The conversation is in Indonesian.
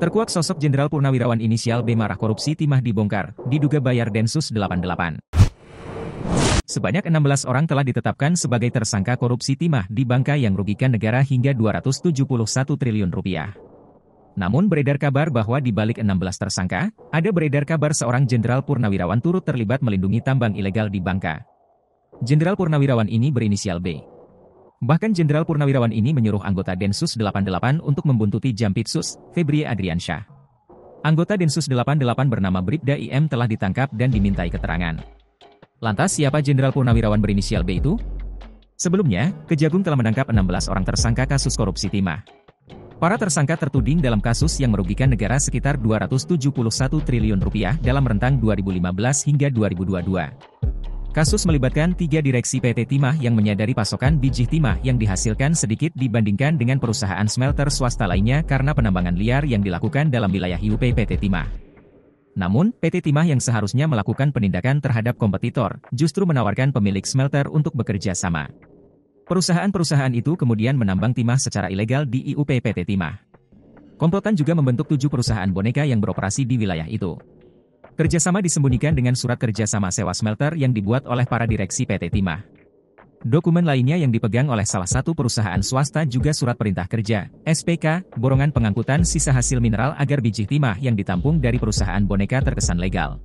Terkuak sosok Jenderal Purnawirawan inisial B marah korupsi timah dibongkar, diduga bayar Densus 88. Sebanyak 16 orang telah ditetapkan sebagai tersangka korupsi timah di Bangka yang merugikan negara hingga 271 triliun rupiah. Namun beredar kabar bahwa di balik 16 tersangka, ada beredar kabar seorang Jenderal Purnawirawan turut terlibat melindungi tambang ilegal di Bangka. Jenderal Purnawirawan ini berinisial B. Bahkan Jenderal Purnawirawan ini menyuruh anggota Densus 88 untuk membuntuti Jampitsus, Febri Adriansyah. Anggota Densus 88 bernama Bribda IM telah ditangkap dan dimintai keterangan. Lantas siapa Jenderal Purnawirawan berinisial B itu? Sebelumnya, Kejagung telah menangkap 16 orang tersangka kasus korupsi timah. Para tersangka tertuding dalam kasus yang merugikan negara sekitar 271 triliun rupiah dalam rentang 2015 hingga 2022. Kasus melibatkan 3 direksi PT Timah yang menyadari pasokan biji timah yang dihasilkan sedikit dibandingkan dengan perusahaan smelter swasta lainnya karena penambangan liar yang dilakukan dalam wilayah IUP PT Timah. Namun, PT Timah yang seharusnya melakukan penindakan terhadap kompetitor, justru menawarkan pemilik smelter untuk bekerja sama. Perusahaan-perusahaan itu kemudian menambang timah secara ilegal di IUP PT Timah. Komplotan juga membentuk 7 perusahaan boneka yang beroperasi di wilayah itu. Kerjasama disembunyikan dengan surat kerjasama sewa smelter yang dibuat oleh para direksi PT Timah. Dokumen lainnya yang dipegang oleh salah satu perusahaan swasta juga surat perintah kerja, SPK, borongan pengangkutan sisa hasil mineral agar biji timah yang ditampung dari perusahaan boneka terkesan legal.